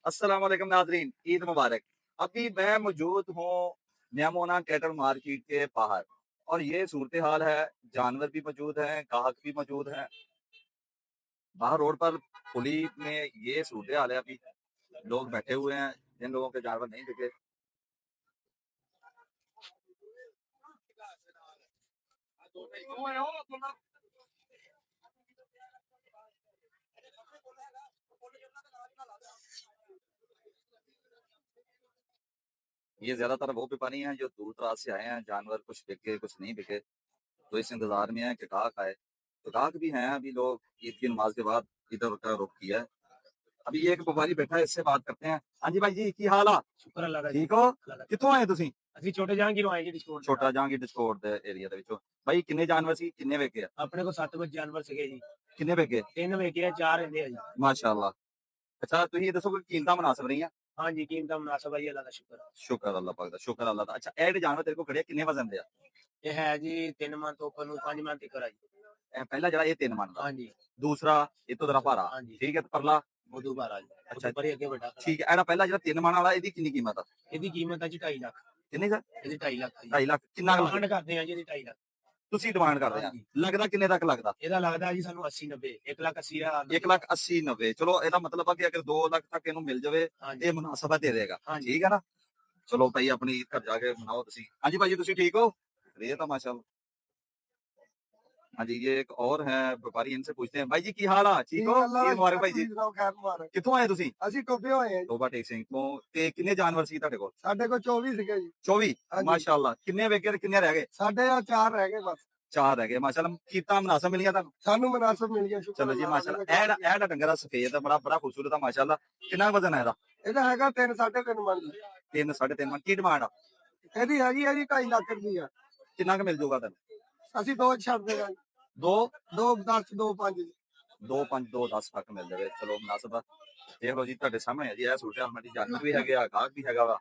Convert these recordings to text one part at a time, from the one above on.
अस्सलाम वालेकुम नाजरीन, ईद मुबारक। अभी मैं मौजूद हूँ न्यामोना कैटल मार्केट के बाहर और ये सूरत हाल है। जानवर भी मौजूद हैं, ग्राहक भी मौजूद हैं। बाहर रोड पर पुली में ये सूरत हाल है। अभी लोग बैठे हुए हैं, जिन लोगों के जानवर नहीं बिके। ये ज्यादातर वो व्यापारी हैं जो दूर दराज से आए हैं, जानवर कुछ बिके कुछ नहीं बिके, तो इस इंतजार में है कि ग्राहक आए। तो ग्राहक भी हैं, अभी लोग ईद की नमाज के बाद इधर का रुख किया है। अभी ये एक व्यापारी बैठा है, इससे बात करते हैं। हाँ जी भाई जी, की हाल आ? ਸ਼ੁਕਰ ਅੱਲਾ ਦਾ ਜੀ ਠੀਕ ਹੋ? ਅੱਲਾ ਦਾ ਕਿੱਥੋਂ ਆਏ ਤੁਸੀਂ? ਅਸੀਂ ਛੋਟੇ ਜਹਾਂਗੀਰੋਂ ਆਏ ਜੀ ਡਿਸਕੋਟ ਛੋਟਾ ਜਹਾਂਗੀਰ ਡਿਸਕੋਟ ਦੇ ਏਰੀਆ ਦੇ ਵਿੱਚੋਂ। ਬਾਈ ਕਿੰਨੇ ਜਾਨਵਰ ਸੀ, ਕਿੰਨੇ ਵਿਕੇ ਆ? ਆਪਣੇ ਕੋਲ 7 ਕੁ ਜਾਨਵਰ ਸੀਗੇ ਜੀ, ਕਿੰਨੇ ਵਿਕੇ? 3 ਵੇਚੇ ਆ, 4 ਰਹਿੰਦੇ ਆ ਜੀ। ਮਾਸ਼ਾਅੱਲਾ। ਅੱਛਾ ਤੁਸੀਂ ਇਹ ਦੱਸੋ ਕਿ ਕੀਮਤਾਂ ਮੁਨਾਸਬ ਰਹੀਆਂ? ਹਾਂਜੀ ਕੀਮਤਾਂ ਮੁਨਾਸਬ ਆ ਜੀ, ਅੱਲਾ ਦਾ ਸ਼ੁਕਰ। ਸ਼ੁਕਰ ਅੱਲਾਹ ਪਾਕ ਦਾ, ਸ਼ੁਕਰ ਅੱਲਾਹ ਦਾ। ਅੱਛਾ ਇਹ ਜਿਹੜੇ ਜਾਨਵਰ ਤੇਰੇ ਕੋਲ ਖੜੇ ਆ, ਕਿੰਨੇ ਵਜ਼ਨ ਦੇ ਆ? ਇਹ ਹੈ ਜੀ 3 ਮਣ ਤੋਂ ਉੱਪਰ ਨੂੰ 5 ਮਣ ਤੱਕ ਆ ਜੀ। ਇਹ ਪਹਿਲਾ ਜਿਹੜਾ ਇਹ 3 ਮਣ ਦਾ, ਹਾਂਜੀ ਦੂਸਰਾ ਇਹ ਤੋਂ ਜ਼ਰਾ ਭਾਰਾ, ਹਾਂਜੀ ਠੀਕ ਹੈ, ਤੇ ਪਰਲਾ? ਉਦੋਂ ਬਾਅਦ ਆ ਜੀ, ਅੱਛਾ ਉਦੋਂ ਪਰੇ ਅੱਗੇ ਵੱਡਾ ਠੀਕ ਹੈ। ਇਹਦਾ ਪਹਿਲਾ ਜਿਹੜਾ 3 ਮਣ ਵਾਲਾ, ਇਹਦੀ ਕਿੰਨੀ ਕੀਮਤ ਆ? ਇਹਦੀ ਕੀਮਤ ਆ ਜੀ 2.5 ਲੱਖ। ਕਿੰਨੀ ਸਰ? ਇਹਦੀ 2.5 ਲੱਖ ਆ ਜੀ। 2.5 ਲੱਖ। ਕਿੰਨਾ ਕੁ ਡਿਮਾਂਡ ਲੱਗਦਾ? ਕਰਦੇ ਆ ਜੀ ਇਹਦੀ 2.5 ਲੱਖ। ਤੁਸੀਂ ਡਿਮਾਂਡ ਕਰਦੇ ਆ, ਹਾਂਜੀ। ਲੱਗਦਾ ਕਿੰਨੇ ਤੱਕ ਲੱਗਦਾ? ਇਹਦਾ ਲੱਗਦਾ ਜੀ ਸਾਨੂੰ 80 90 1 ਲੱਖ 80 ਹਜ਼ਾਰ 1 ਲੱਖ 80 90। ਚਲੋ ਇਹਦਾ ਮਤਲਬ ਆ ਕਿ ਅਗਰ 2 ਲੱਖ ਤੱਕ ਇਹਨੂੰ ਮਿਲ ਜਾਵੇ ਹਾਂਜੀ ਇਹ ਮੁਨਾਸਬਤ ਦੇ ਦੇਗਾ, ਹਾਂਜੀ ठीक है ना। चलो भाई अपनी घर जाके मनाओ तुसी। हाँ जी भाई, तुसी ठीक हो? ये तो माशाल्लाह। हाँ जी, ये एक और है व्यापारी, इनसे पूछते हैं। भाई जी की हाल है? ठीक हो? ईद मुबारक भाई जी। ਖੈਰ ਮੁਬਾਰਕ। ਕਿੱਥੋਂ ਆਏ ਤੁਸੀਂ? ਅਸੀਂ ਟੋਬੇ ਹੋਏ ਆ ਜੀ। ਟੋਬਾ ਟੇਕ ਸਿੰਘ ਤੋਂ। ਤੇ ਕਿੰਨੇ ਜਾਨਵਰ ਸੀ ਤੁਹਾਡੇ ਕੋਲ? ਸਾਡੇ ਕੋਲ 24 ਸੀਗੇ ਜੀ। 24। ਹਾਂਜੀ। ਮਾਸ਼ਾਅੱਲਾ। ਕਿੰਨੇ ਵੇਖੇ ਤੇ ਕਿੰਨੇ ਰਹਿ ਗਏ? ਸਾਡੇ ਆ 4 ਰਹਿ ਗਏ ਬਸ। 4 ਰਹਿ ਗਏ। ਮਾਸ਼ਾਅੱਲਾ ਕੀਮਤਾਂ ਮੁਨਾਸਬ ਮਿਲੀਆਂ ਤੁਹਾਨੂੰ? ਸਾਨੂੰ ਮੁਨਾਸਬ ਮਿਲ ਗਿਆ, ਸ਼ੁਕਰ ਚਲੋ ਜੀ ਅੱਲਾਹ ਮਾਸ਼ਾਅੱਲਾ। ਦਾ। ਇਹ ਦਾ ਡੰਗਰਾ ਸਫੇਦ ਆ, ਬੜਾ ਖੂਬਸੂਰਤ ਆ ਮਾਸ਼ਾਅੱਲਾ। ਕਿੰਨਾ ਵਜ਼ਨ ਹੈ ਇਹਦਾ? ਇਹਦਾ ਹੈਗਾ 3 3.5 ਮਣ ਦੀ। 3 3.5 ਮਣ। ਕੀ ਡਿਮਾਂਡ ਆ? ਇਹਦੀ ਹੈਗੀ ਆ ਜੀ 2.5 ਲੱਖ ਰੁਪਈਆ। ਕਿੰਨਾ ਕੁ ਮਿਲ ਜਾਊਗਾ ਤੈਨੂੰ? ਅਸੀਂ 2 ਛੱਡ ਦੇਗਾ ਜੀ। 2 2 10 2 5 2 5 2 10 ਤੱਕ ਮਿਲ ਜਾਵੇ। ਚਲੋ ਮੁਨਾਸਬ ਆ। ਦੇਖ ਲਓ ਜੀ, ਤੁਹਾਡੇ ਸਾਹਮਣੇ ਹੈ ਜੀ। ਇਹ ਸੂਰਤ ਹਾਲ ਮੰਡੀ, ਜਾਨਵਰ ਵੀ ਹੈਗੇ ਆ, ਗਾਹਕ ਵੀ ਹੈਗਾ ਵਾ।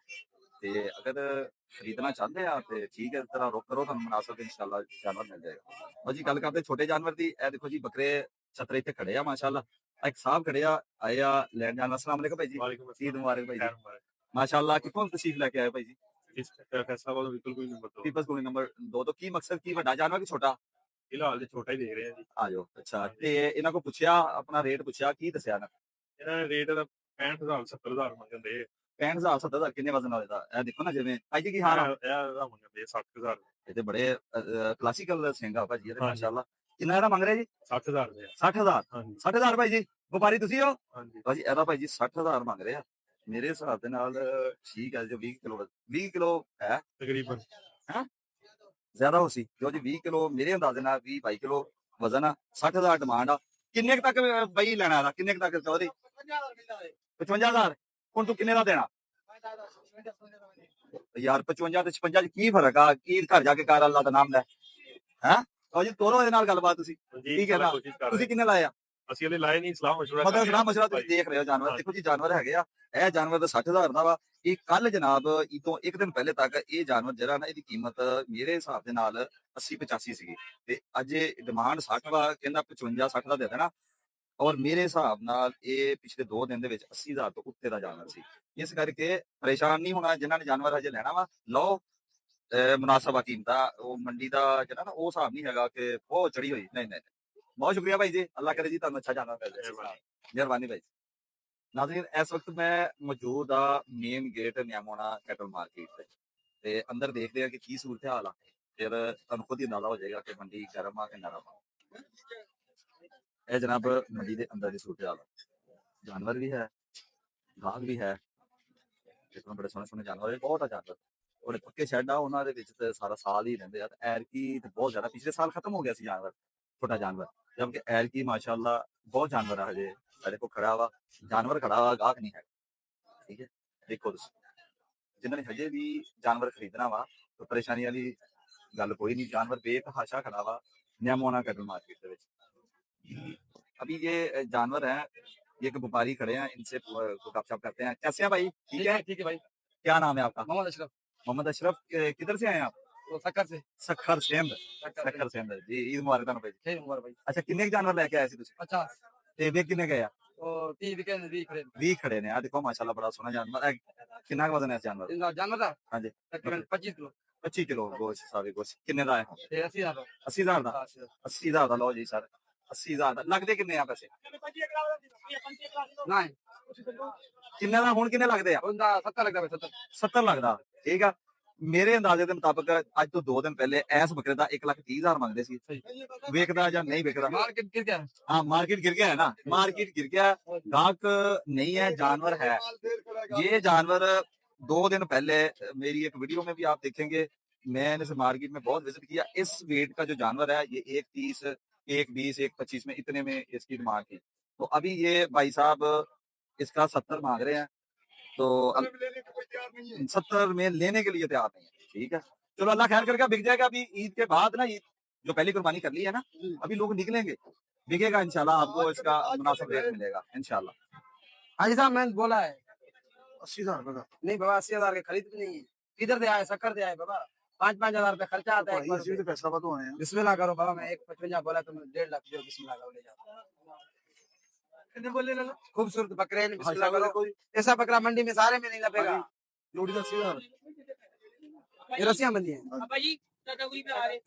ਤੇ ਅਗਰ ਖਰੀਦਣਾ ਚਾਹੁੰਦੇ ਆ ਤੇ ਠੀਕ ਹੈ, ਇਸ ਤਰ੍ਹਾਂ ਰੁਕ ਕਰੋ, ਤੁਹਾਨੂੰ ਮੁਨਾਸਬ ਇਨਸ਼ਾਅੱਲਾ ਜਾਨਵਰ ਮਿਲ ਜਾਏਗਾ। ਉਹ ਜੀ ਗੱਲ ਕਰਦੇ ਛੋਟੇ ਜਾਨਵਰ ਦੀ। ਇਹ ਦੇਖੋ ਜੀ ਬੱਕਰੇ ਛਤਰੇ ਇੱਥੇ ਖੜੇ ਆ ਮਾਸ਼ਾਅੱਲਾ। ਇੱਕ ਸਾਹਿਬ ਖੜੇ ਆ, ਆਏ ਆ ਲੈਣ ਜਾਣ। अस्सलाम वालेकुम भाई जी। वालेकुम अस्सलाम। ईद मुबारक भाई जी। खैर मुबारक। माशाअल्लाह। कितों तशरीफ लेके आए भाई जी? इस फैसलाबाद बिल्कुल कोई नंबर 2 पीपल्स कॉलोनी नंबर 2। तो ਕੀ ਮਕਸਦ ਕੀ, ਵੱਡਾ ਜਾਨਵਰ ਕਿ ਛੋਟਾ? ਫਿਲਹਾਲ ਤੇ ਛੋਟਾ ਹੀ ਦੇਖ ਰਹੇ ਆ ਜੀ। ਆ ਜਾਓ। ਅੱਛਾ ਤੇ ਇਹਨਾਂ ਕੋ ਪੁੱਛਿਆ, ਆਪਣਾ ਰੇਟ ਪੁੱਛਿਆ, ਕੀ ਦੱਸਿਆ ਨਾ? ਇਹਨਾਂ ਨੇ ਰੇਟ ਦਾ 65000 70000 ਮੰਗਦੇ 65000 70000 ਕਿੰਨੇ ਵਜ਼ਨ ਵਾਲੇ ਦਾ? ਇਹ ਦੇਖੋ ਨਾ, ਜਿਵੇਂ ਭਾਈ ਜੀ ਕੀ ਹਾਲ ਆ? ਇਹਦਾ ਮੰਗਦੇ 60000 ਇਹ ਤੇ ਬੜੇ ਕਲਾਸੀਕਲ ਸਿੰਘ ਆ ਭਾਜੀ ਇਹਦੇ, ਹਾਂਜੀ। ਮਾਸ਼ਾਅੱਲਾ। ਕਿੰਨਾ ਇਹਦਾ ਮੰਗ ਰਹੇ ਜੀ? 60000 ਦੇ 60000। ਹਾਂਜੀ 60000 ਭਾਈ ਜੀ, ਵਪਾਰੀ ਤੁਸੀਂ ਹੋ? ਹਾਂਜੀ ਭਾਜੀ ਇਹਦਾ ਭਾਈ ਜੀ 60000 ਮੰਗ ਰਹੇ ਆ। ਮੇਰੇ ਹਿਸਾਬ ਦੇ ਨਾਲ ਠੀਕ ਹੈ ਜੋ 20 ਕਿਲੋ ਹੈ। ਤਕਰੀਬਨ ਜ਼ਿਆਦਾ ਹੋ ਸੀ ਜੋ ਜੀ 20 ਕਿਲੋ, ਮੇਰੇ ਅੰਦਾਜ਼ੇ ਨਾਲ 20 22 ਕਿਲੋ ਵਜ਼ਨ ਆ। 60000 ਡਿਮਾਂਡ ਆ। ਕਿੰਨੇ ਕੁ ਤੱਕ ਬਈ ਲੈਣਾ ਇਹਦਾ? ਕਿੰਨੇ ਕੁ ਤੱਕ ਚੌਧਰੀ? 55000। ਹੁਣ ਤੂੰ ਕਿੰਨੇ ਦਾ ਦੇਣਾ ਯਾਰ? 55 ਤੇ 56 ਚ ਕੀ ਫਰਕ ਆ? ਕੀ ਘਰ ਜਾ ਕੇ ਕਰ, ਅੱਲਾ ਦਾ ਨਾਮ ਲੈ। ਹੈ ਜੀ, ਤੋਰੋ ਇਹਦੇ ਨਾਲ ਗੱਲਬਾਤ ਤੁਸੀਂ। ਜੀ ਠੀਕ ਹੈ ਨਾ? ਕੋਸ਼ਿਸ਼ ਕਰ ਤੁਸੀਂ ਰਹੇ ਕਿੰਨੇ ਲਾਏ ਆ? ਅਸੀਂ ਹਲੇ ਲਾਏ ਨਹੀਂ, ਸਲਾਹ ਮਸ਼ਵਰਾ ਕਰ ਮਤਲਬ ਰਹੇ ਸਲਾਹ ਹਾਂ। ਮਸ਼ਵਰਾ ਤੁਸੀਂ ਦੇਖ ਰਹੇ ਹੋ ਜਾਨਵਰ। ਹਾਂਜੀ। ਦੇਖੋ ਜੀ ਜਾਨਵਰ ਹੈਗੇ ਆ। ਇਹ ਜਾਨਵਰ ਦਾ 60000 ਦਾ ਵਾ। ਇਹ ਕੱਲ ਜਨਾਬ ਇਦੋਂ ਇੱਕ ਦਿਨ ਪਹਿਲੇ ਤੱਕ ਇਹ ਜਾਨਵਰ ਜਿਹੜਾ ਨਾ, ਇਹਦੀ ਕੀਮਤ ਮੇਰੇ ਹਿਸਾਬ ਦੇ ਨਾਲ 80 85 ਸੀਗੀ। ਤੇ ਅੱਜ ਇਹ ਡਿਮਾਂਡ 60 ਵਾ, ਕਹਿੰਦਾ 55 60 ਦਾ ਦੇ ਦੇਣਾ। ਔਰ ਮੇਰੇ ਹਿਸਾਬ ਨਾਲ ਇਹ ਪਿਛਲੇ 2 ਦਿਨ ਦੇ ਵਿੱਚ 80000 ਤੋਂ ਉੱਤੇ ਦਾ ਜਾਨਵਰ ਸੀ। ਇਸ ਕਰਕੇ ਪਰੇਸ਼ਾਨ ਨਹੀਂ ਹੋਣਾ ਜਿਨ੍ਹਾਂ ਨੇ ਜਾਨਵਰ ਹਜੇ ਲੈਣਾ ਵਾ, ਲਓ। ਮੁਨਾਸਬਾ ਕੀਮਤਾਂ। ਉਹ ਮੰਡੀ ਦਾ ਜਿਹੜਾ ਨਾ, ਉਹ ਹਿਸਾਬ ਨਹੀਂ ਹੈਗਾ ਕਿ ਬਹੁਤ ਚੜੀ ਹੋਈ। ਨਹੀਂ ਨਹੀਂ। बहुत शुक्रिया भाई जी, अल्लाह करे जी ਤੁਹਾਨੂੰ अच्छा जानवर मिल जाए। मेहरबानी भाई। नाज़रीन इस वक्त मैं मौजूद आ मेन गेट न्यामोना कैटल मार्केट ਤੇ ਅੰਦਰ ਦੇਖਦੇ ਆ ਕਿ ਕੀ ਸੂਰਤ ਹਾਲ ਆ। ਫਿਰ ਤੁਹਾਨੂੰ ਖੁਦ ਹੀ ਅੰਦਾਜ਼ਾ ਹੋ ਜਾਏਗਾ ਕਿ ਮੰਡੀ ਗਰਮ ਆ ਕਿ ਨਰਮ ਆ। ਇਹ ਜਨਾਬ ਮੰਡੀ ਦੇ ਅੰਦਰ ਦੀ ਸੂਰਤ ਹਾਲ ਆ। ਜਾਨਵਰ ਵੀ ਹੈ, ਗਾਹਕ ਵੀ ਹੈ। ਦੇਖੋ ਬੜੇ ਸੋਹਣੇ ਸੋਹਣੇ ਜਾਨਵਰ ਹੈ, ਬਹੁਤ ਆ ਜਾਨਵਰ। ਉਹਦੇ ਪੱਕੇ ਸ਼ੈੱਡ ਆ, ਉਹਨਾਂ ਦੇ ਵਿੱਚ ਤੇ ਸਾਰਾ ਸਾਲ ਹੀ ਰਹਿੰਦੇ ਆ। ਤੇ ਐਰਕੀ ਤੇ ਬਹੁਤ ਜ਼ਿਆਦਾ, ਪਿਛਲੇ ਸਾਲ ਖਤਮ ਹੋ ਗਿਆ ਸੀ ਜਾਨਵਰ, ਛੋਟਾ ਜਾਨਵਰ। जबकि एरकी माशाल्लाह बहुत जानवर है हजे साढ़े को खड़ा वा। जानवर खड़ा वा, गाहक नहीं है। ठीक है, देखो जिन्होंने हजे भी जानवर खरीदना वा तो परेशानी वाली गल कोई नहीं। जानवर बेतहाशा खड़ा वा न्यामोना कैटल मार्केट के विच। अभी ये जानवर है, ये एक व्यापारी खड़े हैं, इनसे गपशप करते हैं। कैसे हैं भाई? ठीक है। ठीक है भाई। क्या नाम है आपका? मोहम्मद अशरफ। मोहम्मद अशरफ। किधर से आए हैं आप? तो सक्कर से। सखर सेंध। सखर सेंध जी। ईद मुबारक ਤੁਹਾਨੂੰ ਭਾਈ। ठीक उमर भाई। ਅੱਛਾ ਕਿੰਨੇ ਕੁ ਜਾਨਵਰ ਲੈ ਕੇ ਆਏ ਸੀ ਤੁਸੀਂ? 50। ਤੇ ਵੇਚ ਕਿੰਨੇ ਗਏ ਆ? ਉਹ 30 ਕੇ 20 ਖੜੇ 20 ਖੜੇ ਨੇ। ਆ ਦੇਖੋ ਮਾਸ਼ਾਅੱਲਾ ਬੜਾ ਸੋਹਣਾ ਜਾਨਵਰ। ਕਿੰਨਾ ਕੁ ਵਜ਼ਨ ਹੈ ਇਸ ਜਾਨਵਰ ਦਾ? ਇਹਦਾ ਜਾਨਵਰ ਦਾ ਹਾਂਜੀ ਤਕਰੀਬਨ 25 ਕਿਲੋ 25 ਕਿਲੋ ਗੋਸ਼ਤ, ਸਾਰੇ ਗੋਸ਼ਤ। ਕਿੰਨੇ ਦਾ ਹੈ? ਤੇ 80,000 80000 ਦਾ। 80000 ਦਾ ਲਓ ਜੀ ਸਰ, 80000 ਦਾ। ਲੱਗਦੇ ਕਿੰਨੇ ਆ ਪੈਸੇ? ਨਹੀਂ ਕਿੰਨੇ ਦਾ ਹੁਣ, ਕਿੰਨੇ ਲੱਗਦੇ ਆ? ਉਹਦਾ 70 ਲੱਗਦਾ ਵੇ 70 70 ਲੱਗਦਾ। ਠੀਕ ਆ। ਮੇਰੇ ਅੰਦਾਜ਼ੇ ਦੇ ਮੁਤਾਬਕ ਅੱਜ ਤੋਂ 2 ਦਿਨ ਪਹਿਲੇ ਐਸ ਬੱਕਰੇ ਦਾ 1,30,000 ਮੰਗਦੇ ਸੀ। ਵੇਖਦਾ ਜਾਂ ਨਹੀਂ ਵੇਖਦਾ? ਮਾਰਕੀਟ ਗਿਰ ਗਿਆ हाँ मार्केट गिर गया है ना, मार्केट गिर गया। गाहक नहीं है, जानवर है। ये जानवर 2 दिन पहले मेरी एक वीडियो में भी आप देखेंगे, मैंने इस मार्केट में बहुत विजिट किया। इस वेट का जो जानवर है ये 1,30, 1,20, 1,25 में इतने में इसकी डिमांड थी। तो अभी ये भाई साहब इसका 70 मांग रहे हैं। तो 70 में लेने के लिए तैयार नहीं है। ठीक है, चलो अल्लाह खैर करके बिक जाएगा। अभी ईद के बाद ना, ईद जो पहली कुर्बानी कर ली है ना, अभी लोग निकलेंगे, बिकेगा इंशाल्लाह। आपको इसका मुनासिब रेट मिलेगा इंशाल्लाह। हाजी साहब मैंने बोला है 80,000 रुपए का। नहीं बाबा 80,000 के खरीद भी नहीं है। किधर से आए शक्कर से आए बाबा 5-5 हजार रुपए खर्चा आता है एक बार इसी में। से पैसा तो आए हैं। बिस्मिल्लाह करो बाबा, मैं 155 बोला तुम 1.5 लाख दो, बिस्मिल्लाह करो ले जाओ। खूबसूरत बकरे हैं, बिस्मिल्लाह करो। ऐसा बकरा मंडी में सारे में नहीं लपेगा। जोड़ी का 80,000। ये रस्सियां बंधी हैं।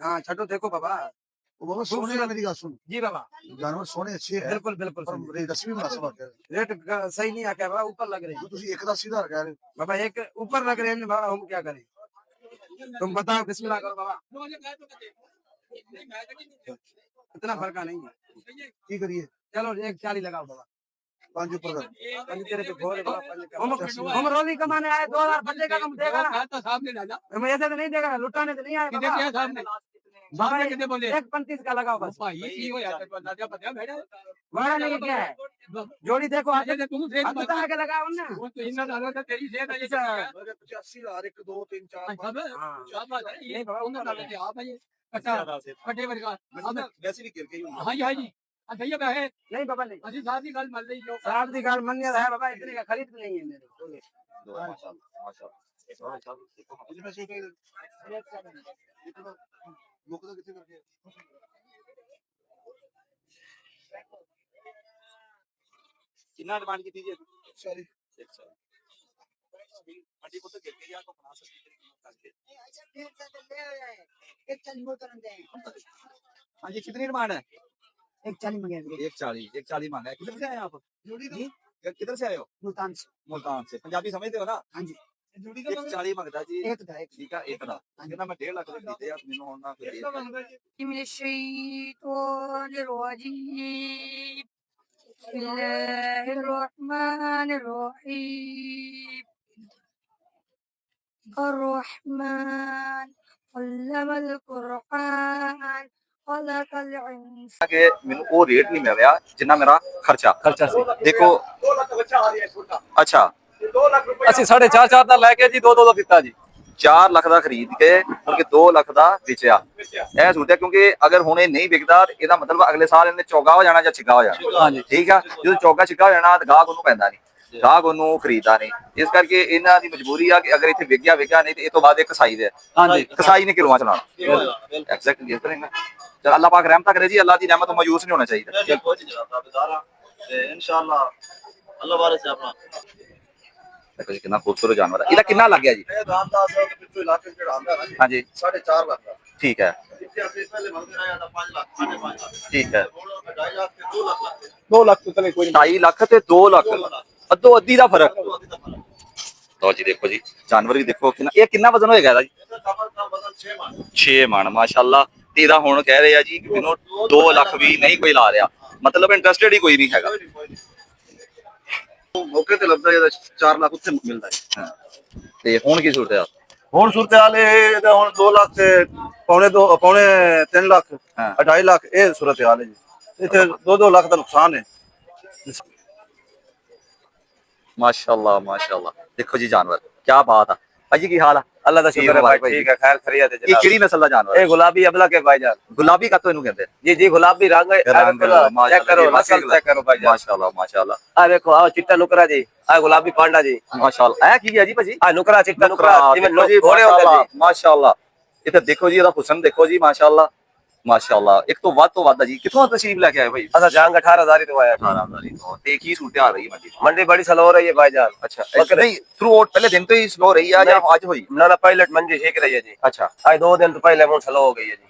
हाँ छठो देखो बाबा। वो बाबा सोने का मेरी बात सुन, जी बाबा जानवर सोने अच्छे है बिल्कुल बिल्कुल पर सही। रस्मी मुनासिब आ गया। रेट सही नहीं आया बाबा, ऊपर लग रहे हैं जो तुसी 1,80,000 कह रहे हो। बाबा। एक ऊपर लग रहे हैं बाबा, हम क्या करें? तुम बताओ, बिस्मिल्लाह करो बाबा। इतना फर्क नहीं है। की करिए चलो 140 लगाओ बाबा। 5 ऊपर कर। पंज तेरे पे भोरे बाबा, पंज का। हम रोजी कमाने आए, 2,000 बंदे का कम देगा ना। हम ऐसे तो नहीं देगा, लुटाने तो नहीं आए बाबा। बाबा 1.35 का लगाओ बस। बड़ा नहीं क्या है, जोड़ी देखो आगे आगे लगाओ ना। 85,000 1 2 3 4 5। नहीं बाबा ऊपर लग रहे हैं। वैसे भी गिर गई हूँ। नहीं बाबा नहीं, साहब की गाल मन गया है बाबा। इतने का खरीद भी नहीं है मेरे। माशाल्लाह माशाल्लाह। इसमें से लोग तो कितने करके कितना डिमांड की थी जी? सॉरी मंडी को तो गिर गई, आपको बना सकते हैं। हाँ जी, कितनी डिमांड है? 140 मंगे 140 मांगा है। किधर से आए आप? जी किधर से आए हो? मुल्तान से। मुल्तान से। पंजाबी समझते हो ना? हाँ जी। 140 मंगता जी। एक था एक। ठीक है, एक दा कहना मैं 1.5 लाख रुपए दीते यार मैनू हुन ना कोई दे। من الشيطان الرجيم بسم الله الرحمن الرحيم الرحمن علم القرآن خلق الإنسان कि मैनू वो रेट नहीं मिल रहा जिन्ना मेरा खर्चा ਸੀ। देखो। अच्छा ਅਸੀਂ 4.5 ਦਾ ਲੈ ਕੇ ਜੀ 2 ਦਾ ਦਿੱਤਾ ਜੀ। 4 ਲੱਖ ਦਾ ਖਰੀਦ ਕੇ ਕਿਉਂਕਿ 2 ਲੱਖ ਦਾ ਵੇਚਿਆ। ਇਹ ਸੋਚਿਆ ਕਿਉਂਕਿ ਅਗਰ ਹੁਣ ਇਹ ਨਹੀਂ ਵਿਕਦਾ ਤੇ ਇਹਦਾ ਮਤਲਬ ਅਗਲੇ ਸਾਲ ਇਹਨੇ ਚੌਗਾ ਹੋ ਜਾਣਾ ਜਾਂ ਛਿੱਗਾ ਹੋ ਜਾਣਾ। ਹਾਂਜੀ ਠੀਕ ਆ, ਜਦੋਂ ਚੌਗਾ ਛਿੱਗਾ ਹੋ ਜਾਣਾ ਤਾਂ ਗਾਹਕ ਉਹਨੂੰ ਪੈਂਦਾ ਨਹੀਂ, ਗਾਹਕ ਉਹਨੂੰ ਖਰੀਦਦਾ ਨਹੀਂ। ਇਸ ਕਰਕੇ ਇਹਨਾਂ ਦੀ ਮਜਬੂਰੀ ਆ ਕਿ ਅਗਰ ਇੱਥੇ ਵਿਕਿਆ ਨਹੀਂ ਤੇ ਇਹ ਤੋਂ ਬਾਅਦ ਇਹ ਕਸਾਈ ਦੇ। ਹਾਂਜੀ ਕਸਾਈ ਨੇ ਕਿਲੋਆਂ ਚਲਾਉਣਾ। ਐਗਜ਼ੈਕਟਲੀ ਇਸ ਤਰ੍ਹਾਂ। ਚਲ ਅੱਲਾਹ ਪਾਕ ਰਹਿਮਤ ਕਰੇ ਜੀ, ਅੱਲਾਹ ਦੀ ਰਹਿਮਤ ਤੋਂ ਮਾਯੂਸ ਨਹੀਂ ਹੋਣਾ ਚਾਹੀਦਾ। इंशाल्लाह अल्लाह बारे से अपना देखो जी कितना खूबसूरत जानवर है। ਇਹਦਾ ਕਿੰਨਾ ਲੱਗ ਗਿਆ ਜੀ? ਇਹ ਰਾਮਦਾਸ ਸਾਹਿਬ ਦੇ ਪਿੱਛੇ ਇਲਾਕੇ ਜਿਹੜਾ ਆਂਦਾ ਨਾ ਜੀ ਹਾਂਜੀ 4.5 ਲੱਖ ਦਾ। ਠੀਕ ਹੈ ਜਿੱਥੇ ਅਸੀਂ ਪਹਿਲੇ ਮੰਗਦੇ ਰਹੇ ਤਾਂ 5 ਲੱਖ 5.5 ਲੱਖ। ਠੀਕ ਹੈ। ਹੁਣ 2.5 ਲੱਖ ਤੇ 2 ਲੱਖ ਲੱਗ 2 ਲੱਖ ਤੋਂ ਤਲੇ ਕੋਈ 2.5 ਲੱਖ ਤੇ 2 ਲੱਖ ਅੱਧੋ ਅੱਧੀ ਦਾ ਫਰਕ। ਲਓ ਜੀ ਦੇਖੋ ਜੀ ਜਾਨਵਰ ਵੀ ਦੇਖੋ ਕਿੰਨਾ, ਇਹ ਕਿੰਨਾ ਵਜ਼ਨ ਹੋਏਗਾ ਇਹਦਾ ਜੀ? ਇਹਦਾ ਕਮਰ ਦਾ ਵਜ਼ਨ 6 ਮਣ। 6 ਮਣ ਮਾਸ਼ਾਅੱਲਾ। ਤੇ ਇਹਦਾ ਹੁਣ ਕਹਿ ਰਹੇ ਆ ਜੀ ਕਿ ਮੈਨੂੰ 2 ਲੱਖ ਵੀ ਨਹੀਂ ਕੋਈ ਲਾ ਰਿਹਾ, ਮਤਲਬ ਇੰਟਰਸਟਿਡ ਹੀ ਕੋਈ ਨਹੀਂ ਹੈਗਾ। ਮੌਕੇ ਤੇ ਲੱਭਦਾ ਇਹਦਾ 4 ਲੱਖ ਉੱਥੇ ਮਿਲਦਾ ਹੈ। ਤੇ ਹੁਣ ਕੀ ਸੂਰਤ ਹੈ? ਹੁਣ ਸੂਰਤ ਹਾਲ ਇਹਦਾ ਹੁਣ 2 ਲੱਖ ਤੇ ਪੌਣੇ 3 ਲੱਖ ਹਾਂ 2.5 ਲੱਖ ਇਹ ਸੂਰਤ ਹਾਲ ਹੈ ਜੀ। ਇੱਥੇ 2 ਲੱਖ ਦਾ ਨੁਕਸਾਨ ਹੈ। माशाल्लाह माशाल्लाह। देखो जी जानवर क्या बात है। भाई जी की हाल है? अल्लाह का शुक्र है भाई, ठीक है खैर खैरियत है ये जनाब। किहड़ी नस्ल दा जानवर ये है? गुलाबी अबला के भाईजान। गुलाबी का तो इन्हू कहते हैं। जी जी गुलाबी रंग है। रंग चेक करो नस्ल चेक करो भाईजान। माशाल्लाह माशाल्लाह आ देखो आओ चिट्टा नुकरा जी, आ गुलाबी पांडा जी। माशाल्लाह। ए की है जी भाजी? आ नुकरा चिट्टा नुकरा जिवें देखो जी घोड़े होंदे माशाल्लाह जी। माशाल्लाह। इधर देखो जी, ਇਹਦਾ ਹੁਸਨ देखो जी माशाल्लाह ਮਾਸ਼ਾਅੱਲਾ ਇੱਕ ਤੋਂ ਵੱਧ ਆ ਜੀ। ਕਿੱਥੋਂ ਤਸ਼ਰੀਫ ਲੈ ਕੇ ਆਏ ਭਾਈ? असा जंग 18,000 तो आया 18 ਤੋਂ। ਤੇ ਕੀ ਸੂਰਤ ਹਾਲ ਰਹੀ ਮੰਡੀ ਦੀ? मंडी बड़ी स्लो हो रही है भाईजान। ਅੱਛਾ ਨਹੀਂ ਥਰੂ ਆਊਟ ਪਹਿਲੇ ਦਿਨ ਤੋਂ ਹੀ ਸਲੋ ਰਹੀ ਆ ਜਾਂ ਅੱਜ ਹੋਈ? ना पायलट मंडी ठीक रही है जी। ਅੱਛਾ आज 2 दिन तो पहले मुझ स्लो हो गई है जी।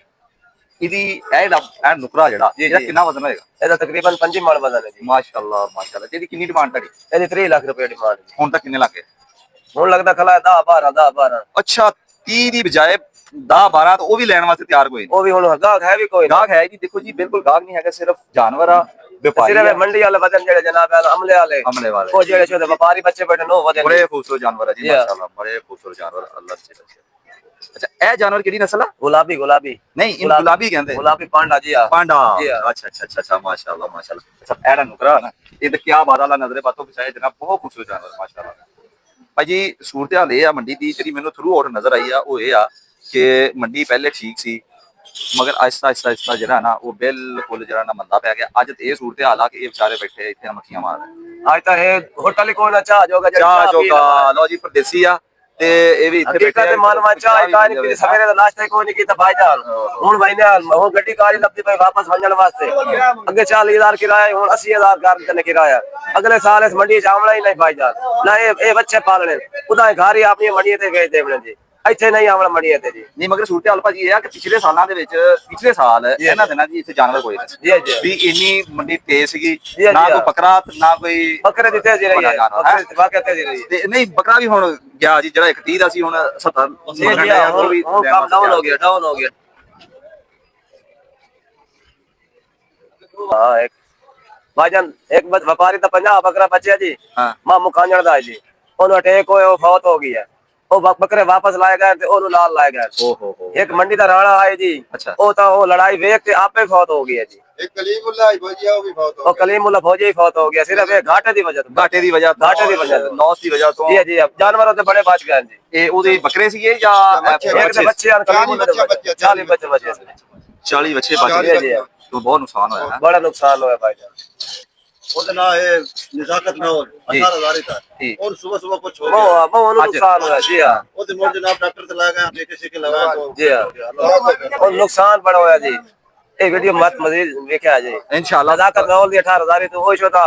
ਇਹਦੀ ਇਹ ਨੁਕਰਾ ਜਿਹੜਾ ਜੀ, ਇਹਦਾ ਜੀ। ਕਿੰਨਾ ਵਜ਼ਨ ਹੋਏਗਾ? ਇਹਦਾ ਤਕਰੀਬਨ 5 ਮਣ ਵਜ਼ਨ ਹੈ ਜੀ। ਮਾਸ਼ਾਅੱਲਾ ਮਾਸ਼ਾਅੱਲਾ। ਤੇ ਇਹਦੀ ਕਿੰਨੀ ਡਿਮਾਂਡ ਤੁਹਾਡੀ? ਇਹਦੀ 3 ਲੱਖ ਰੁਪਏ ਡਿਮਾਂਡ ਹੈ। ਹੁਣ ਤੱਕ ਕਿੰਨੇ ਲੱਗੇ? ਹੁਣ ਲੱਗਦਾ ਖਲਾ 10 12 ਅੱਛਾ 30 ਦੀ ਬਜਾਏ 10 12 ਤਾਂ ਉਹ ਵੀ ਲੈਣ ਵਾਸਤੇ ਤਿਆਰ ਕੋਈ ਨਹੀਂ। ਉਹ ਵੀ ਹੁਣ ਗਾਹਕ ਹੈ ਵੀ ਕੋਈ ਨਾ। ਗਾਹਕ ਹੈ ਜੀ, ਦੇਖੋ ਜੀ ਬਿਲਕੁਲ ਗਾਹਕ ਨਹੀਂ ਹੈਗਾ, ਸਿਰਫ ਜਾਨਵਰ ਆ, ਵਪਾਰੀ ਸਿਰਫ ਆ, ਮੰਡੀ ਵਾਲੇ ਵਜ਼ਨ ਜਿਹੜੇ ਜਨਾਬ ਅਮਲੇ ਵਾਲੇ ਅਮਲੇ ਵਾਲੇ। ਉਹ ਜਿਹੜੇ ਛੋਟੇ ਵਪਾਰੀ ਬੱਚੇ ਬੈਠੇ ਨੋ ਵਜ਼ਨ ਬੜੇ ਖੂਬਸੂਰਤ ਜਾਨਵਰ ਆ ਜੀ ਜੀ, ਹਾਂ। ਮਾਸ਼ਾਅੱਲਾ, ਬੜੇ ਖੂਬਸੂਰਤ ਜਾਨਵਰ ਅੱਲਾਹ ਸੇ ਬਚੇ। ਅੱਛਾ ਇਹ ਜਾਨਵਰ ਕਿਹੜੀ ਨਸਲ ਆ? ਗੁਲਾਬੀ ਨਹੀਂ ਇਹਨੂੰ ਗੁਲਾਬੀ ਕਹਿੰਦੇ। ਗੁਲਾਬੀ ਪਾਂਡਾ ਜੀ ਆ। ਪਾਂਡਾ। ਜੀ, ਹਾਂ। ਅੱਛਾ ਮਾਸ਼ਾਅੱਲਾ ਮਾਸ਼ਾਅੱਲਾ। ਅੱਛਾ ਇਹਦਾ ਨੁਕਰਾ ਨਾ ਇਹ ਤਾਂ ਕੀ ਬਾਤ ਆਲਾ ਨਜ਼ਰੇ ਬਾਤੋਂ ਬਚਾਏ ਜਨਾਬ, ਬਹੁਤ ਖੂਬਸੂਰਤ ਜਾਨਵਰ ਮਾਸ਼ਾਅੱਲਾ। ਭਾਈ ਜੀ ਸੂਰਤ ਹਾਲ ਇਹ ਆ ਮੰਡੀ ਦੀ ਜਿਹੜੀ ਮੈਨੂੰ ਥਰੂ ਆਊਟ ਨਜ਼ਰ ਆਈ ਆ ਉਹ ਇਹ ਆ ਕਿ ਮੰਡੀ ਪਹਿਲੇ ਠੀਕ ਸੀ ਮਗਰ ਆਹਿਸਤਾ ਜਿਹੜਾ ਨਾ ਉਹ ਬਿਲਕੁਲ ਜਿਹੜਾ ਨਾ ਮੰਦਾ ਪੈ ਗਿਆ। ਅੱਜ ਤੇ ਇਹ ਸੂਰਤ ਹਾਲ ਆ ਕਿ ਇਹ ਵਿਚਾਰੇ ਬੈਠੇ ਇੱਥੇ ਮੱਖੀਆਂ ਮਾਰ ਰਹੇ। ਅੱਜ ਤਾਂ ਇਹ ਹੋਟਲ ਕੋਈ ਨਾ ਚਾਹ ਜੋਗਾ ਚਾਹ ਜੋਗਾ ਲਓ ਜੀ ਪਰਦੇਸੀ ਆ ਤੇ ਇਹ ਵੀ ਇੱਥੇ ਹਕੀਕਤ ਮਾਲਵਾ ਚਾਹ ਕਾਇ ਨਹੀਂ ਸਵੇਰੇ ਦਾ ਨਾਸ਼ਤਾ ਕੋਈ ਨਹੀਂ ਕੀਤਾ ਭਾਈਜਾਨ। ਹੁਣ ਭਾਈ ਨੇ ਹੁਣ ਗੱਡੀ ਕਾਲੀ ਲੱਭਦੀ ਪਈ ਵਾਪਸ ਵੰਜਣ ਵਾਸਤੇ। ਅੱਗੇ 40,000 ਕਿਰਾਇਆ ਹੁਣ 80,000 ਕਰਨ ਕਿਰਾਇਆ। ਅਗਲੇ ਸਾਲ ਇਸ ਮੰਡੀ ਚ ਆਵਣਾ ਹੀ ਨਹੀਂ ਭਾਈਜਾਨ ਨਾ। ਇਹ ਬੱਚੇ ਪਾਲਣੇ ਉਹਦਾ ਘਰ ਹੀ ਆਪਣੀ ਮੰਡੀ ਤੇ ਵੇਚ ਦੇਵਣੇ ਜੀ। ਇੱਥੇ ਨਹੀਂ ਆਵਣਾ ਮੰਡੀ ਤੇ ਜੀ। ਨਹੀਂ ਮਗਰ ਸੂਰਤ ਹਾਲ ਭਾਜੀ ਇਹ ਆ ਕਿ ਪਿਛਲੇ ਸਾਲਾਂ ਦੇ ਵਿੱਚ ਪਿਛਲੇ ਸਾਲ ਇਹਨਾਂ ਦਿਨਾਂ ਜੀ ਇੱਥੇ ਜਾਨਵਰ ਕੋਈ ਨਹੀਂ ਜੀ ਜੀ ਵੀ ਇੰਨੀ ਮੰਡੀ ਤੇਜ਼ ਸੀਗੀ ਜੀ, ਨਾ ਜੀ। ਕੋਈ ਬੱਕਰਾ ਨਾ ਕੋਈ ਬੱਕਰੇ ਦੀ ਤੇਜ਼ੀ ਰਹੀ ਹੈ। ਬੱਕਰੇ ਵਾਕਿਆ ਤੇਜ਼ੀ ਰਹੀ ਹੈ ਤੇ ਨਹੀਂ ਬੱਕਰਾ ਵੀ ਹੁਣ ਗਿਆ ਜੀ, ਜਿਹੜਾ 130 ਦਾ ਸੀ ਹੁਣ 70 ਜੀ ਜੀ। ਹੁਣ ਕੰਮ ਡਾਊਨ ਹੋ ਗਿਆ ਹਾਂ। ਇੱਕ ਭਾਈਜਾਨ ਇੱਕ ਵਪਾਰੀ ਤਾਂ 50 ਬੱਕਰਾ ਬਚਿਆ ਜੀ। ਹਾਂ ਮਾਂ ਮੁਕਾਂਜਣ ਦਾ ਜੀ ਉਹਨੂੰ ਅਟੈਕ ਹੋਇਆ, ਉਹ ਫੌਤ ਹੋ ਗਈ ਹੈ। ਉਹ ਬੱਕਰੇ ਵਾਪਸ ਲਾਏ ਗਏ ਤੇ ਉਹਨੂੰ ਨਾਲ ਲਾਏ ਗਏ। ਓ ਹੋ ਇੱਕ ਮੰਡੀ ਦਾ ਰਾਣਾ ਆਏ ਜੀ। ਅੱਛਾ ਉਹ ਤਾਂ ਉਹ ਲੜਾਈ ਵੇਖ ਕੇ ਆਪੇ ਫੌਤ ਹੋ ਗਈ ਹੈ ਜੀ। ਇੱਕ ਕਲੀਮੁੱਲਾ ਹੀ ਭਜਿਆ ਉਹ ਵੀ ਬਹੁਤ ਉਹ ਕਲੀਮੁੱਲਾ ਫੌਜੀ ਹੀ ਫੌਤ ਹੋ ਗਿਆ ਸਿਰਫ ਇਹ ਘਾਟੇ ਦੀ ਵਜ੍ਹਾ ਤੋਂ। ਘਾਟੇ ਦੀ ਵਜ੍ਹਾ ਲੌਸ ਦੀ ਵਜ੍ਹਾ ਤੋਂ। ਜੀ ਜੀ ਜਾਨਵਰਾਂ ਤੇ ਬੜੇ ਬਚ ਗਏ ਜੀ। ਇਹ ਉਹਦੇ ਬੱਕਰੇ ਸੀਗੇ ਜਾਂ ਇੱਕ ਦੇ ਬੱਚੇ ਹਨ ਕਲੀਮੁੱਲੇ ਦੇ 40 ਬੱਚੇ ਬਚੇ ਸੀ। 40 ਬੱਚੇ ਬਚ ਜੀ ਗਏ ਜੀ ਤੋਂ ਬਹੁਤ ਨੁਕਸਾਨ ਹੋਇਆ ਹੈ। ਬੜਾ ਨੁਕਸਾਨ ਹੋਇਆ ਭਾਈਜਾਨ। ਉਹਦੇ ਨਾਲ ਇਹ ਨਜ਼ਾਕਤ ਨਾ ਹੋ ਜੀ। 18,000 ਦਾ ਜੀ। ਔਰ ਸਵੇਰ ਕੁਝ ਹੋ ਗਿਆ ਬਹੁਤ ਨੁਕਸਾਨ ਹੋਇਆ ਜੀ ਹਾਂ ਉਹਦੇ ਮੋੜ ਜਨਾਬ ਡਾਕਟਰ ਤੇ ਲਾ ਗਏ ਟੀਕੇ ਕੇ ਲਗਾਇਆ तो ਜੀ ਹਾਂ। ਉਹ ਨੁਕਸਾਨ ਬੜਾ ਹੋਇਆ ਜੀ। ਇਹ ਵੀਡੀਓ ਮਤ ਮਜ਼ੀਦ ਵੇਖਿਆ ਜੀ इंशाल्लाह नजाकत नौल दी 18,000 तो वो छोटा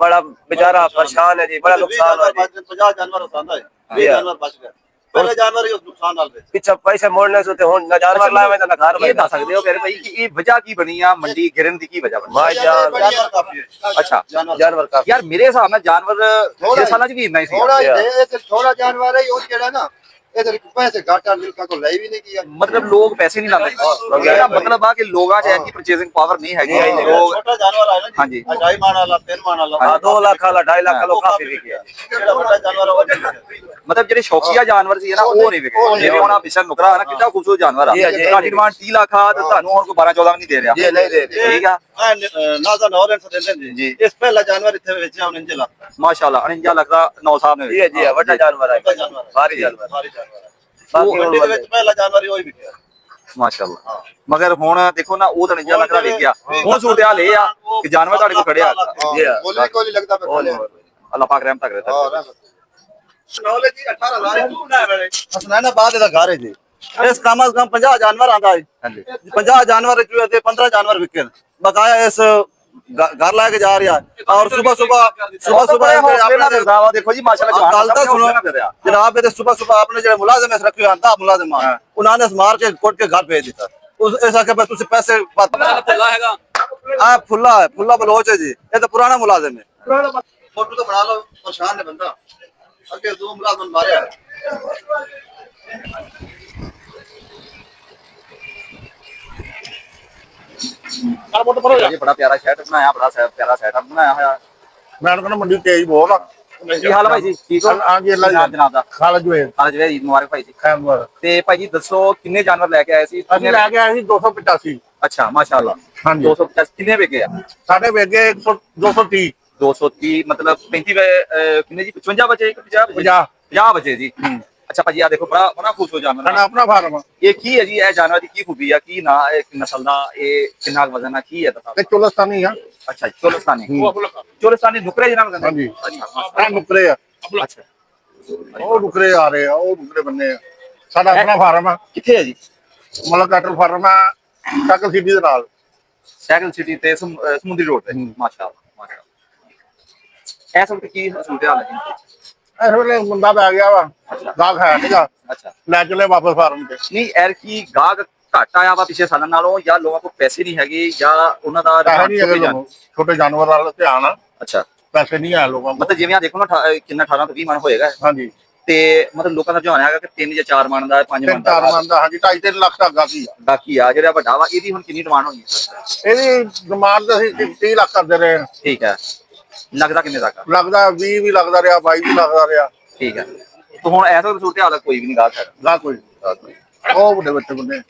बड़ा बेचारा परेशान है जी। बड़ा नुकसान हुआ जी। 50 जानवर होता है 20 जानवर बच गए पहले जानवर ही नुकसान डाल रहे पीछे पैसे मोड़ने से तो ना जानवर लाए ना घर ਇਹ ਦੱਸ ਸਕਦੇ ਹੋ ਮੇਰੇ ਭਾਈ ਕਿ ਇਹ ਵਜ੍ਹਾ ਕੀ ਬਣੀ ਆ ਮੰਡੀ ਗਿਰਨ ਦੀ ਕੀ ਵਜ੍ਹਾ ਬਣੀ? भाईजान जानवर काफी है ਅੱਛਾ जानवर का ਯਾਰ ਮੇਰੇ ਹਿਸਾਬ ਨਾਲ ਜਾਨਵਰ ਇਹ ਸਾਲਾਂ 'ਚ ਵੀ ਇੰਨਾ ਹੀ ਸੀ। थोड़ा ये थोड़ा जानवर है वो जेड़ा ना इधर पैसे घाटा मिलका को ले भी नहीं किया ਮਤਲਬ ਲੋਕ ਪੈਸੇ ਨਹੀਂ ਲਾਉਂਦੇ। ਇਹਦਾ ਮਤਲਬ ਆ ਕਿ ਲੋਕਾਂ 'ਚ ਐਸੀ ਪਰਚੇਸਿੰਗ ਪਾਵਰ ਨਹੀਂ ਹੈਗੀ। ਲੋਕ छोटा जानवर है ना हाँ जी। 2.5 मान वाला 3 मान वाला हाँ 2 लाख वाला 2.5 लाख वाला काफी बिक गया। जेड़ा बड़ा जानवर है वो नहीं बिका। ਮਤਲਬ ਜਿਹੜੇ ਸ਼ੌਕੀਆ ਜਾਨਵਰ ਸੀ ਨਾ ਉਹ ਨਹੀਂ ਵਿਕੇ। ਜਿਵੇਂ ਹੁਣ ਆ ਬਿਸ਼ਰ ਨੁਕਰਾ ਹੈ ਨਾ ਕਿੰਨਾ ਖੂਬਸੂਰਤ ਜਾਨਵਰ ਆ। ਜੀ, ਜੀ। ਤੁਹਾਡੀ ਡਿਮਾਂਡ 30 ਲੱਖ ਆ ਤੇ ਤੁਹਾਨੂੰ ਹੁਣ ਕੋਈ 12 14 ਵੀ ਨਹੀਂ ਦੇ ਰਿਹਾ। ये नहीं दे ਠੀਕ ਆ नाज़ा नौरेन से देते हैं जी। इस पहला जानवर इतने बेचे हमने इंजला ਮਾਸ਼ਾਅੱਲਾ 49 ਲੱਖ ਦਾ 9 ਸਾਹਿਬ ਨੇ जी जी बड़ा जानवर है भारी जानवर सारी जानवर बाकी मंडी ਦੇ ਵਿੱਚ ਪਹਿਲਾ ਜਾਨਵਰ ਹੀ ਹੋਈ ਵਿਕਿਆ ਮਾਸ਼ਾਅੱਲਾ। ਮਗਰ ਹੁਣ ਦੇਖੋ ਨਾ ਉਹ ਤਾਂ 49 ਲੱਖ ਦਾ ਵਿਕ ਗਿਆ। ਹੁਣ ਸੂਰਤ ਹਾਲ ਇਹ ਆ ਕਿ ਜਾਨਵਰ ਤੁਹਾਡੇ ਕੋਲ ਖੜਿਆ। जी हाँ। ਬੋਲੀ ਕੋਈ ਲੱਗਦਾ ਪਿਆ ਅੱਲਾਹ ਪਾਕ ਰਹਿਮਤ ਕਰੇ। ਨੌਲੇ ਜੀ 18,000 ਹਸਨੈਨਾਬਾਦ ਦਾ ਘਰ ਹੈ ਜੀ ਇਸ ਕਮ ਅਜ਼ ਕਮ 50 ਜਾਨਵਰ ਆਂਦਾ ਹੈ ਹਾਂਜੀ 50 जानवर चूहे थे 15 जानवर बिके बकाया इस घर लाके जा रहा है और सुबह ਦੇਖੋ ਜੀ ਮਾਸ਼ਾਅੱਲਾ गल तो सुनो जनाब ये सुबह आपने जो मुलाजिम रखे हुए हैं मुलाजिम उन्होंने मार के कोट के घर भेज दिता इस आके बस तुझे पैसे फुल्ला बलोच है जी ये तो पुराना मुलाजिम है फोटो तो बना लो परेशान है बंदा अगे 2 मुलाजिम मारे ये बड़ा प्यारा शर्ट बनाया, बड़ा प्यारा सेटअप बनाया होया। मैं कहना मंडी तेज बहुत आ ਕੀ ਹਾਲ ਹੈ ਭਾਈ ਜੀ? ਠੀਕ ਹੋ? ਹਾਂਜੀ, ਅੱਲਾ ਜਨਾਬ ਜਨਾਬ ਦਾ खाला जो है ਹਾਲ ਜਵੇ ਈਦ ਮੁਬਾਰਕ ਭਾਈ ਜੀ। खैर ਤੇ ਭਾਈ ਜੀ ਦੱਸੋ ਕਿੰਨੇ ਜਾਨਵਰ ਲੈ ਕੇ ਆਏ ਸੀ? ਅਸੀਂ ਲੈ ਕੇ ਆਏ ਸੀ 285 ਅੱਛਾ ਮਾਸ਼ਾਅੱਲਾ ਹਾਂਜੀ। 250 ਕਿੰਨੇ ਵਿਕੇ ਆ? ਸਾਡੇ ਵੇਗੇ 230 230 ਮਤਲਬ 35 ਕਿੰਨੇ ਜੀ 55 ਬਚੇ 50 ਬਚੇ ਜੀ। ਅੱਛਾ ਭਾਜੀ ਆ ਦੇਖੋ ਬੜਾ ਖੂਬਸੂਰਤ ਜਾਨਵਰ ਸਾਡਾ ਹੈ। ਆਪਣਾ ਫਾਰਮ ਆ ਇਹ ਕੀ ਹੈ ਜੀ? ਇਹ ਜਾਨਵਰ ਦੀ ਕੀ ਖੂਬੀ ਆ? ਕੀ ਨਾ ਨਸਲ ਦਾ? ਇਹ ਕਿੰਨਾ ਕੁ ਵਜ਼ਨ ਆ? ਕੀ ਹੈ ਦੱਸੋ। ਤੇ ਚੋਲਸਤਾਨੀ ਆ ਅੱਛਾ ਚੋਲਸਤਾਨੀ ਚੋਲਸਤਾਨੀ ਨੁਕਰੇ ਜਿਹਨਾਂ ਨੂੰ ਕਹਿੰਦੇ। ਹਾਂਜੀ ਅੱਛਾ ਆ ਨੁਕਰੇ ਆ ਅੱਛਾ ਉਹ ਨੁਕਰੇ ਆ ਰਹੇ ਆ ਉਹ ਨੁਕਰੇ ਬੰਨੇ ਆ ਸਾਡਾ ਆਪਣਾ ਫਾਰਮ ਆ ਕਿੱਥੇ ਹੈ ਜੀ? ਮਤਲਬ ਕੈਟਲ ਫਾਰਮ ਆ ਸਾਈਕਲ ਸਿਟੀ ਦੇ ਨਾਲ ਸਾਈਕਲ ਸਿਟੀ ਤੇ ਸਮੁੰਦਰੀ ਰੋਡ ਤੇ ਮਾਸ਼ਾਅੱਲਾ ਮਾਸ਼ਾਅੱਲਾ। ਇਸ ਵਕਤ ਕੀ ਸੂਰਤ ਹਾਲ ਹੈ ਜੀ? ਇਸ ਵੇਲੇ ਮੁੰਡਾ ਪੈ ਗਿਆ ਵਾ ਗਾਹਕ ਹੈ ਸੀਗਾ ਅੱਛਾ ਲੈ ਚਲੇ ਵਾਪਸ ਫਾਰਮ ਤੇ। ਨਹੀਂ ਐਰ ਕੀ ਗਾਹਕ ਘੱਟ ਆਇਆ ਵਾ ਪਿਛਲੇ ਸਾਲਾਂ ਨਾਲੋਂ, ਜਾਂ ਲੋਕਾਂ ਕੋਲ ਪੈਸੇ ਨਹੀਂ ਹੈਗੇ, ਜਾਂ ਉਹਨਾਂ ਦਾ ਪੈਸੇ ਰੁਝਾਨ ਨਹੀਂ ਛੋਟੇ ਹੈਗੇ ਜਾਨ- ਲੋਕਾਂ ਕੋਲ। ਛੋਟੇ ਜਾਨਵਰ ਵਾਲਾ ਧਿਆਨ ਆ, ਅੱਛਾ ਪੈਸੇ ਨਹੀਂ ਆ ਲੋਕਾਂ ਕੋਲ। ਮਤਲਬ ਜਿਵੇਂ ਆ ਦੇਖੋ ਨਾ ਕਿੰਨਾ 18 ਤੋਂ 20 ਮਣ ਹੋਏਗਾ, ਹਾਂਜੀ ਤੇ ਮਤਲਬ ਲੋਕਾਂ ਦਾ ਰੁਝਾਨ ਹੈਗਾ ਕਿ 3 ਜਾਂ 4 ਮਣ ਦਾ 5 ਮਣ 3-4 ਦਾ ਮਨ ਦਾ, ਹਾਂਜੀ 2.5-3 ਲੱਖ ਦਾ ਗਾਹਕੀ ਆ। ਬਾਕੀ ਆ ਜਿਹੜਾ ਵੱਡਾ ਵਾ ਇਹਦੀ ਹੁਣ ਕਿੰਨੀ ਡਿਮਾਂਡ ਹੋਣੀ ਹੈ? ਇਹਦੀ ਡਿਮਾਂਡ ਅਸੀਂ 30 ਲੱਖ ਕਰਦੇ ਰਹੇ ਹਾਂ। ਠੀਕ ਹੈ, ਲੱਗਦਾ ਕਿੰਨੇ ਤੱਕ ਆ? ਲੱਗਦਾ 20 ਵੀ ਲੱਗਦਾ ਰਿਹਾ, 22 ਵੀ ਲੱਗਦਾ ਰਿਹਾ। ਠੀਕ ਹੈ, ਤੇ ਹੁਣ ਐਸਾ ਸੂਰਤ ਹਾਲ ਕੋਈ ਵੀ ਨਹੀਂ ਗਾਹਕ ਹੈਗਾ। ਗਾਹਕ ਕੋਈ ਉਹ ਵੱਡੇ ਬੱਚੇ ਬੰਦੇ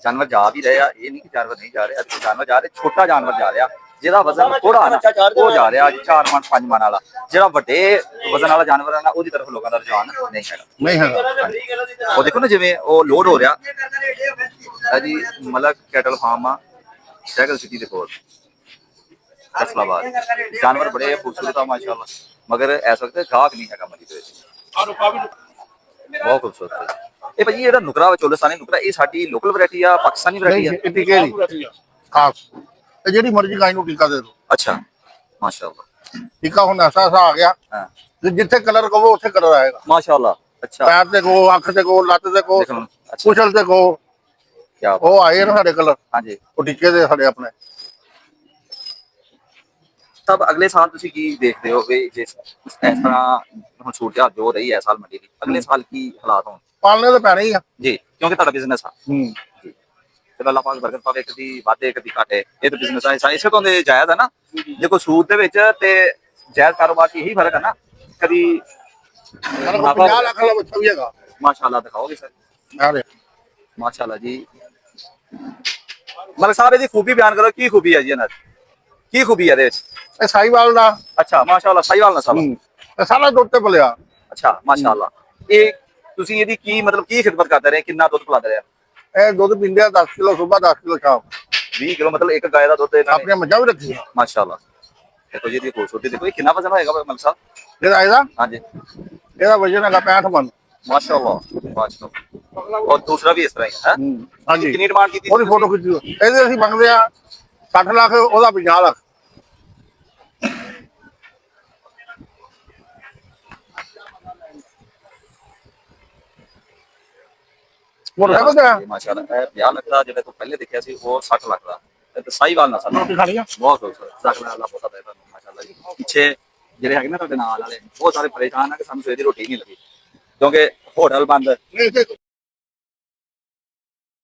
ਜਾਨਵਰ ਜਾ ਵੀ ਰਹੇ ਆ, ਇਹ ਨਹੀਂ ਕਿ ਜਾਨਵਰ ਨਹੀਂ ਜਾ ਰਹੇ, ਅੱਜ ਜਾਨਵਰ ਜਾ ਰਹੇ, ਛੋਟਾ ਜਾਨਵਰ ਜਾ ਰਿਹਾ ਜਿਹਦਾ ਵਜ਼ਨ ਥੋੜਾ ਨਾ ਉਹ ਜਾ ਰਿਹਾ 4 ਮਣ 5 ਮਣ ਵਾਲਾ। ਜਿਹੜਾ ਵੱਡੇ ਵਜ਼ਨ ਵਾਲਾ ਜਾਨਵਰ ਹੈ ਨਾ ਉਹਦੀ ਤਰਫ ਲੋਕਾਂ ਦਾ ਰੁਝਾਨ ਨਹੀਂ ਹੈਗਾ। ਨਹੀਂ ਹੈਗਾ। ਉਹ ਦੇਖੋ ਨਾ ਜਿਵੇਂ ਉਹ ਲੋਡ ਹੋ ਰਿਹਾ ਹੈ ਜੀ, ਮਲਕ ਕੈਟਲ ਫਾਰਮ ਆ ਸਾਈਕਲ ਸਿਟੀ ਦੇ ਕੋਲ ਫੈਸਲਾਬਾਦ। ਜਾਨਵਰ ਬੜੇ ਖੂਬਸੂਰਤ ਆ ਮਾਸ਼ਾਅੱਲਾ, ਮਗਰ ਇਸ ਵਕਤ ਗਾਹਕ ਨਹੀਂ ਹੈਗਾ ਮੰਡੀ ਦੇ ਵਿੱਚ। ਬਹੁਤ ਖੂਬਸੂਰਤ ਹੈ ਇਹ ਭਾਜੀ। ਜਿਹੜਾ ਨੁਕਰਾ ਵਾ ਚੋਲਸਤਾਨੀ ਨੁਕਰਾ, ਇਹ ਸਾਡੀ ਲੋਕਲ ਵੈਰਾਈਟੀ ਆ, ਪਾਕਿਸਤਾਨੀ ਵੈਰਾਈਟੀ ਆ? ਇਹ ਟੀਕੇ ਦੀ ਖਾਸ ਤੇ ਜਿਹੜੀ ਮਰਜ਼ੀ ਗਾਈ ਨੂੰ ਟੀਕਾ ਦੇ ਦੋ। ਅੱਛਾ ਮਾਸ਼ਾਅੱਲਾ ਟੀਕਾ ਹੁਣ ਐਸਾ ਆ ਗਿਆ ਹਾਂ ਕਿ ਜਿੱਥੇ ਕਲਰ ਕਹੋ ਉੱਥੇ ਕਲਰ ਆਏਗਾ। ਮਾਸ਼ਾਅੱਲਾ। ਅੱਛਾ ਪੈਰ ਤੇ ਕੋ, ਅੱਖ ਤੇ ਕੋ, ਲੱਤ ਤੇ ਕੋ, ਦੇਖੋ ਅੱਛਾ ਕੁਸ਼ਲ ਤੇ ਕੋ, ਕੀ ਬਾਤ। ਉਹ ਆਏ ਨਾ ਸਾਡੇ ਕਲਰ, ਹਾਂਜੀ, ਉਹ ਟੀਕੇ ਦੇ ਸਾਡੇ ਆਪਣੇ। ਤਬ ਅਗਲੇ ਸਾਲ ਤੁਸੀਂ ਕੀ ਦੇਖਦੇ ਹੋ ਵੀ ਜਿਸ ਇਸ ਤਰ੍ਹਾਂ ਹੁਣ ਸੂਰਤ ਹਾਲ ਜੋ ਰਹੀ ਹੈ ਸਾਲ ਮੰਡੀ ਦੀ, ਅਗਲੇ ਸਾਲ ਕੀ ਹਾਲਾਤ ਹੋਣ? ਪਾਲਣੇ ਤਾਂ ਪੈਣੇ ਹੀ ਆ। ਜੀ, ਕਿਉਂਕਿ ਤੁਹਾਡਾ ਬਿਜ਼ਨਸ ਆ ਹੂੰ ਜੀ, ਤੇ ਅੱਲਾਹ ਪਾਕ ਬਰਕਤ ਪਾਵੇ, ਕਦੀ ਵਾਧੇ ਕਦੀ ਘਾਟੇ, ਇਹ ਤਾਂ ਬਿਜ਼ਨਸ ਆ, ਇਸੇ ਤੋਂ ਦੇ ਜਾਇਜ਼ ਹੈ ਨਾ। ਦੇਖੋ ਸੂਦ ਦੇ ਵਿੱਚ ਤੇ ਜਾਇਜ਼ ਕਾਰੋਬਾਰ 'ਚ ਇਹੀ ਫਰਕ ਹੈ ਨਾ, ਕਦੀ 50 ਲੱਖ ਦਾ ਬੱਚਾ ਵੀ ਹੈਗਾ। ਮਾਸ਼ਾਅੱਲਾ ਦਿਖਾਓਗੇ ਸਰ? ਆ ਰਿਹਾ ਮਾਸ਼ਾਅੱਲਾ ਜੀ। ਮਲਕ ਸਾਹਿਬ ਇਹਦੀ ਖੂਬੀ ਬਿਆਨ ਕਰੋ, ਕੀ ਖੂਬੀ ਹੈ ਜੀ ਇਹਨਾਂ ਦੀ, ਕੀ ਖੂਬੀ ਹੈ ਇਹਦੇ ਵਿੱਚ? ਇਹ ਸਾਈਵਾਲ ਦਾ। ਅੱਛਾ ਮਾਸ਼ਾਅੱਲਾ, ਸਾਹੀਵਾਲ ਨਸਲ। ਇਹ ਸਾਰਾ ਦੁੱਧ ਤੇ ਪਲਿਆ। ਅੱਛਾ ਮਾਸ਼ਾਅੱਲਾ। ਇਹ ਤੁਸੀਂ ਇਹਦੀ ਕੀ ਮਤਲਬ ਕੀ ਖਿਦਮਤ ਕਰਦੇ ਰਹੇ, ਕਿੰਨਾ ਦੁੱਧ ਪਿਲਾਉਂਦੇ ਰਹੇ? ਇਹ ਦੁੱਧ ਪੀਂਦੇ ਆ 10 ਕਿਲੋ ਸਵੇਰ, 10 ਕਿਲੋ ਸ਼ਾਮ। 20 ਕਿਲੋ ਮਤਲਬ ਇੱਕ ਗਾय ਦਾ ਦੁੱਧ ਇਹਨਾਂ ਨੇ? ਆਪਣੀਆਂ ਮੱਝਾਂ ਵੀ ਰੱਖੀਆਂ। ਮਾਸ਼ਾਅੱਲਾ। ਦੇਖੋ ਜੀ ਇਹਦੀ ਖੂਬਸੂਰਤੀ ਦੇਖੋ, ਇਹ ਕਿੰਨਾ ਵਜ਼ਨ ਹੋਏਗਾ ਮਲਕ ਸਾਹਿਬ? ਇਹਦਾ ਹਾਂਜੀ ਇਹਦਾ ਵਜਨ ਹੈਗਾ 65 ਮਣ। ਮਾਸ਼ਾਅੱਲਾ ਮਾਸ਼ਾਅੱਲਾ। ਔਰ ਦੂਸਰਾ ਵੀ ਇਸ ਤਰ੍ਹਾਂ ਹੀ ਹੈ? ਹਾਂਜੀ ਕਿੰਨੀ ਡਿਮਾਂਡ ਕੀਤੀ ਉਹਦੀ ਫੋਟੋ ਖਿੱਚੀ ਹੋਈ। ਇਹਦੇ ਅਸੀਂ ਮੰਗਦੇ ਆ 60 ਲੱਖ, ਉਹਦਾ 50 ਲੱਖ। ਮੋਟਰਸਾਈਕਲ ਤੇ ਆ। ਮਾਸ਼ਾਅੱਲਾ। ਇਹ 50 ਲੱਖ ਦਾ ਜਿਹੜਾ ਤੋਂ ਪਹਿਲੇ ਦੇਖਿਆ ਸੀ ਉਹ 60 ਲੱਖ ਦਾ, ਇਹ ਤਾਂ ਸਾਹੀਵਾਲ ਨਸਲ ਰੋਟੀ ਖਾਣੀ ਆ। ਬਹੁਤ ਖੂਬਸੂਰਤ। ਜ਼ਖਮਾ ਅੱਲਾਹ ਬਹੁਤ ਹੈ ਤੁਹਾਨੂੰ ਮਾਸ਼ਾਅੱਲਾ ਜੀ। ਪਿੱਛੇ ਜਿਹੜੇ ਹੈਗੇ ਨਾ ਤੁਹਾਡੇ ਨਾਲ ਵਾਲੇ ਬਹੁਤ ਸਾਰੇ ਪਰੇਸ਼ਾਨ ਆ ਕਿ ਸਾਨੂੰ ਸਵੇਰ ਦੀ ਰੋਟੀ ਨਹੀਂ ਲੱਗੀ, ਕਿਉਂਕਿ ਹੋਟਲ ਬੰਦ। ਨਹੀਂ ਇੱਥੇ